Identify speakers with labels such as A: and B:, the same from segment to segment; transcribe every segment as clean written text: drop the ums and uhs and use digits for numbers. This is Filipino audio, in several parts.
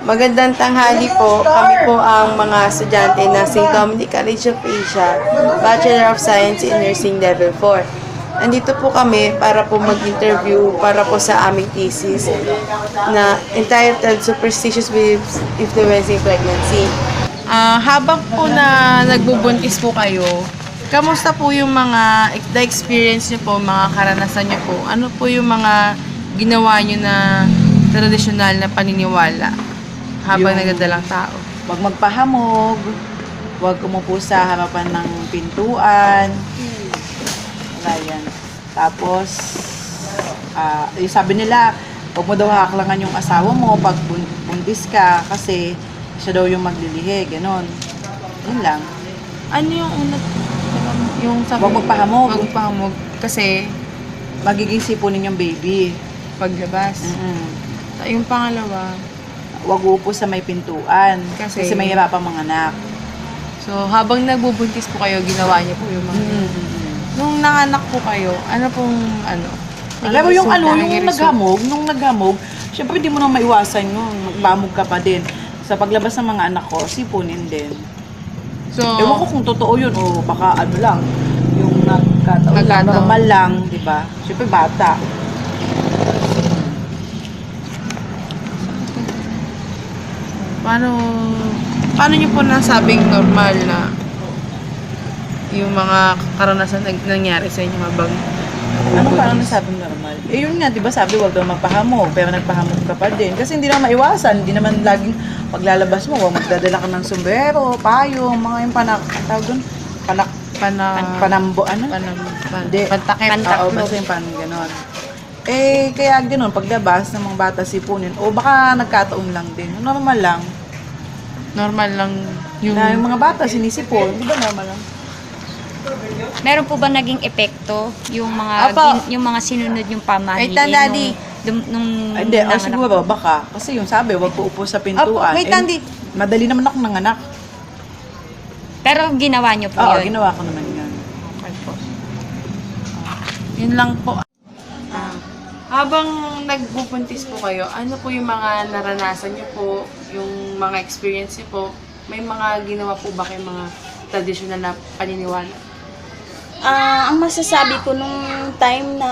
A: Magandang tanghali po. Kami po ang mga estudyante ng St. Dominic College of Asia, Bachelor of Science in Nursing Level 4. Andito po kami para po mag-interview para po sa aming thesis na entitled Superstitious Beliefs Influencing Pregnancy. Habang po na nagbubuntis po kayo, kamusta po yung mga experience nyo po, mga karanasan nyo po? Ano po yung mga ginawa nyo na tradisyonal na paniniwala habang nagdadalang tao?
B: Huwag magpahamog, huwag umupo sa harapan ng pintuan. Wala yan. Tapos, yung sabi nila, huwag mo daw haklangan yung asawa mo pag buntis ka kasi siya daw yung maglilihi, ganon. Yun lang.
A: Ano yung una? Yung sabi,
B: Huwag magpahamog.
A: Huwag magpahamog. Kasi,
B: Magiging sipunin yung baby.
A: paglabas. Yung pangalawa,
B: Huwag uupo sa may pintuan
A: Kasi
B: kasi mahirap ang mga anak.
A: so habang nagbubuntis po kayo, ginawa niyo po yung mga... Nung nanganak po kayo, ano pong ano?
B: Alam mo yung
A: Naging result?
B: nung naghamog, syempre di mo na maiwasan yun. Magpamog ka pa din. Sa paglabas ng mga anak ko, sipunin din.
A: So,
B: Ewan ko kung totoo yun o baka ano lang, yung nagkataon lang,
A: Nagkataon.
B: normal lang, di ba? Syempre bata.
A: paano niyo po nasabing normal na yung mga karanasan na nangyari sa inyo habang
B: Ano parang nasabing normal? Eh yun nga, di ba sabi wag daw magpahamog, pero nagpahamog ka pa din. Kasi hindi naman maiwasan, hindi naman laging paglalabas mo, huwag magdadala ka ng sombrero, payong, mga yung ang tawag doon, panambo, ano? Hindi.
A: Pantakip.
B: Oo, basta yung parang gano'n. Eh, kaya gano'n, paglabas ng mga bata sipunin, o baka nagkataon lang din, normal lang.
A: Normal lang yung...
B: Na yung mga bata sinisipon, di ba normal lang?
C: Meron po ba naging epekto yung mga
B: Apo.
C: yung mga sinunod yung pamahiin
A: Wait lang, Daddy.
C: nung
B: Ay, hindi,
C: nanganak?
B: siguro baka. Kasi yung sabi, wag po upo sa pintuan.
A: Wait, Daddy.
B: Madali naman ako ng anak.
C: Pero ginawa niyo po
B: Oo,
C: yun.
B: ginawa ko naman yun.
A: Yun lang po. Habang nagbubuntis po kayo, ano po yung mga naranasan niyo po, yung mga experience niyo po, may mga ginawa po ba kayong mga traditional na paniniwala?
D: Ang masasabi ko nung time na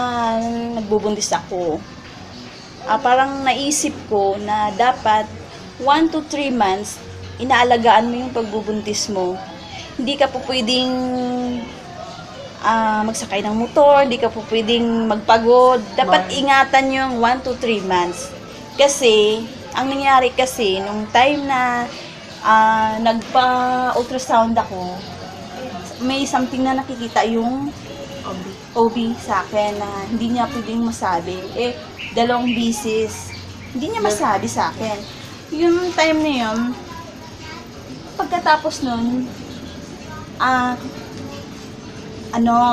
D: nagbubuntis ako, parang naisip ko na dapat 1 to 3 months, inaalagaan mo yung pagbubuntis mo. Hindi ka po pwedeng magsakay ng motor, hindi ka po pwedeng magpagod. Dapat ingatan yung 1 to 3 months. Kasi, ang nangyari kasi, nung time na nagpa-ultrasound ako, may something na nakikita yung OB sa akin na hindi niya pwedeng masabi. Eh, 2 bisis, hindi niya masabi sa akin. Yung time na yun, pagkatapos nun,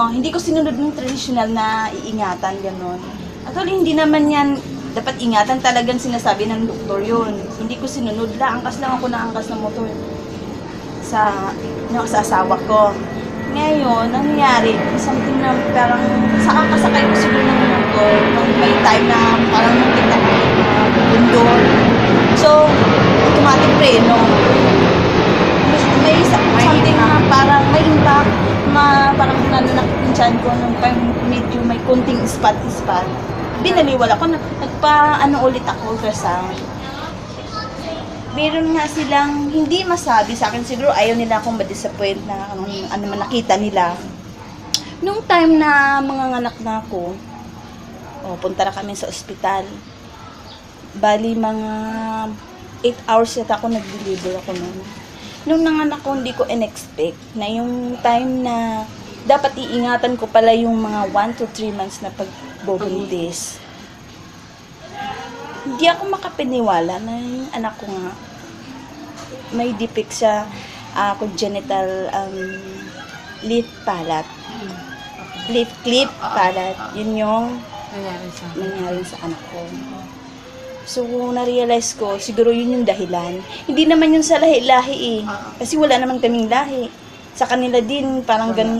D: hindi ko sinunod ng traditional na iingatan, gano'n. Actually, hindi naman yan dapat ingatan, talagang sinasabi ng doktor yun. Hindi ko sinunod lang, angkas lang ako na angkas ng motor sa asawa ko. Ngayon, nangyari, something na parang sa kakasakay ko siguro ng motor, may time na parang nakita ko bundol. So, automatic preno. May something na parang may impact, parang nanakit ko nung medyo may konting spot-spot. Binaliwala ko, ulit ako ultrasound. Meron nga silang hindi masabi sa akin, siguro ayaw nila akong ma-disappoint na ano man nakita nila. Nung time na mga anak na ako, punta na kami sa ospital. Bali mga 8 hours yata ako nag-deliver ako noon. Nung nanganak ko, hindi ko in-expect na yung time na dapat iingatan ko pala yung mga 1 to 3 months na pagbubuntis. Hindi ako makapaniwala na yung anak ko nga may defect sa congenital leaf palate. Leaf clip palate. Yun yung nangyari sa anak ko. So, na-realize ko, siguro yun yung dahilan. Hindi naman yun sa lahi-lahi eh. Kasi wala naman kaming lahi. Sa kanila din, parang ganun.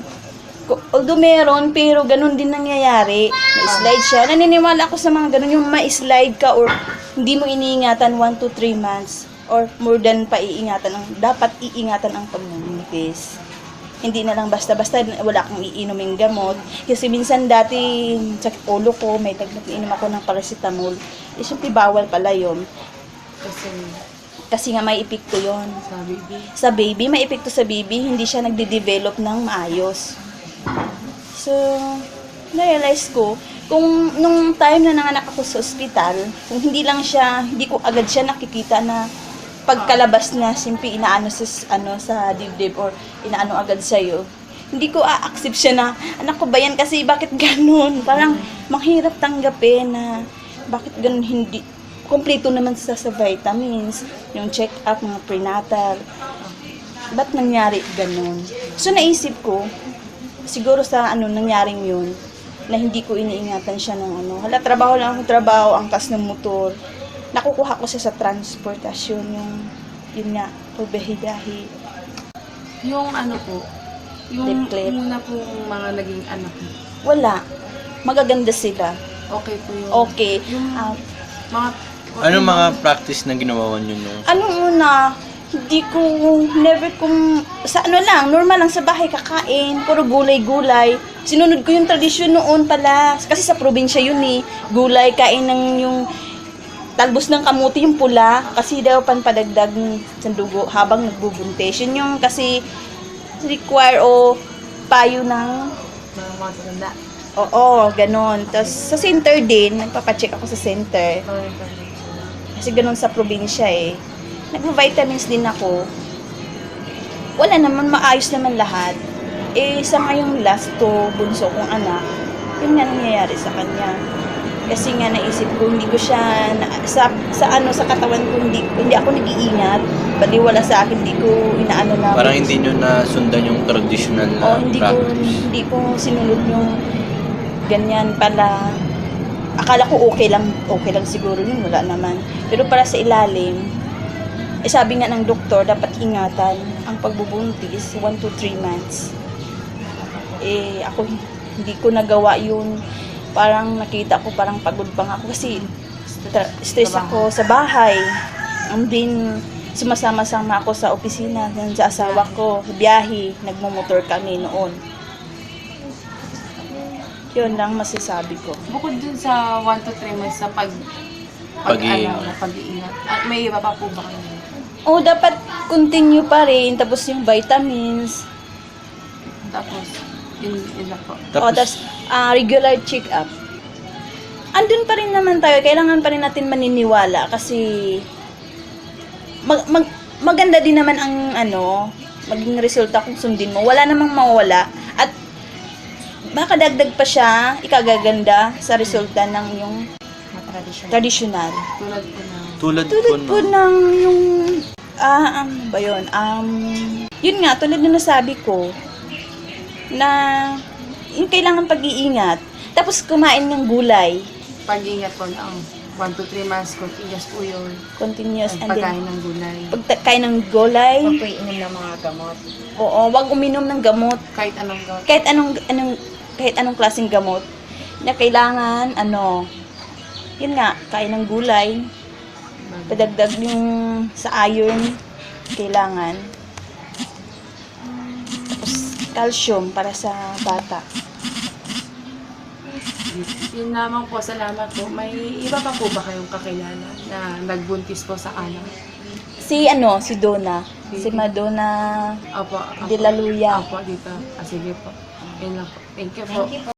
D: Although meron, pero ganun din nangyayari. Na-slide siya. Naniniwala ako sa mga ganun, yung ma-slide ka or hindi mo iniingatan 1 to 3 months or more than pa dapat iingatan ang pagbubuntis. Hindi na lang basta-basta wala kang iinuming gamot. Kasi minsan dati sakit ulo ko, may inom ako ng paracetamol. Siyempre bawal pala yun. Kasi nga may epekto yon
B: Sa baby.
D: sa baby, may epekto sa baby, hindi siya nagde-develop ng maayos. So, na-realize ko, kung nung time na nanganak ako sa ospital, kung hindi ko agad siya nakikita na pagkalabas na, simple inaano sa dibdib or inaano agad sa'yo, hindi ko a-accept siya na, anak ko ba yan? Kasi bakit ganun? Parang mahirap tanggapin na, bakit ganun hindi, kompleto naman sa vitamins, yung check-up, mga prenatal. Ba't nangyari ganun? So, naisip ko, siguro sa nangyaring yun, na hindi ko iniingatan siya ng trabaho lang akong trabaho, angkas ng motor. Nakukuha ko siya sa transportasyon, yun nga, pagbahidahi.
E: Yung yung
D: Declare.
E: muna pong mga naging anak mo,
D: Wala. Magaganda sila.
E: okay po yun.
D: Okay.
E: Mga,
F: Anong mga practice na ginawa nyo nung?
D: Una, hindi ko, never kong, normal lang sa bahay kakain, puro gulay-gulay. Sinunod ko yung tradisyon noon pala, kasi sa probinsya yun gulay, kain ng yung talbos ng kamuti yung pula, kasi daw panpadagdag sa dugo habang nagbubuntis. Yun yung kasi require o payo ng,
E: mga matanda.
D: oo, ganon. Tapos sa center din, nagpapacheck ako sa center. Kasi ganun sa probinsya Nagpa-vitamins din ako. Wala naman, maayos naman lahat. Sa ngayong last ko, bunso kong anak, yun nga nangyayari sa kanya. Kasi nga naisip ko, hindi ko siya, sa katawan ko, hindi ako nag-iingat. Baliwala sa akin, hindi ko inaano na.
F: Parang hindi nyo nasundan yung traditional na practice.
D: hindi ko sinunod yung ganyan pala. Akala ko okay lang siguro yun, wala naman. Pero para sa ilalim, sabi nga ng doktor, dapat ingatan ang pagbubuntis 1 to 3 months. Ako hindi ko nagawa yun. Parang nakita ko, parang pagod pa nga ako kasi stress ako sa bahay. And then, sumasama-sama ako sa opisina, sa asawa ko, biyahe, nagmumotor kami noon. Yun lang masasabi ko.
E: Bukod dun sa 1 to 3 months sa pag-iingat. At may iba pa po ba kayo?
D: Dapat continue pa rin, tapos yung vitamins,
E: Tapos, yun lang po.
D: tapos regular check-up. Andun pa rin naman tayo, kailangan pa rin natin maniniwala kasi maganda din naman ang maging resulta kung sundin mo. Wala namang mawala at makadagdag pa siya, ikagaganda sa resulta ng yung traditional.
E: Tulad po
F: Tulad
D: Tulad po
F: po
D: ng yung ba yun? Yun nga, tulad na nasabi ko, na yung kailangan pag-iingat. Tapos kumain ng gulay.
E: pag-iingat po ng 1 to 3 months, continuous po yun.
D: Continuous. And
E: Pagkain
D: then,
E: ng gulay.
D: pagkain ng gulay.
C: Huwag po iinom ng mga gamot.
D: Oo, wag uminom ng gamot.
E: Kahit anong gawin.
D: Kahit anong klaseng gamot. Na kailangan, yun nga, kain ng gulay. Padagdag yung sa iron, kailangan. Tapos, calcium para sa bata.
E: Yun lamang po, salamat po. May iba pa po ba kayong kakilala na nagbuntis po sa anak?
D: Si Donna. Si Madonna
E: Opo.
D: de la Luya.
E: Opo, dito. Sige po. Yun lang po. Thank you po.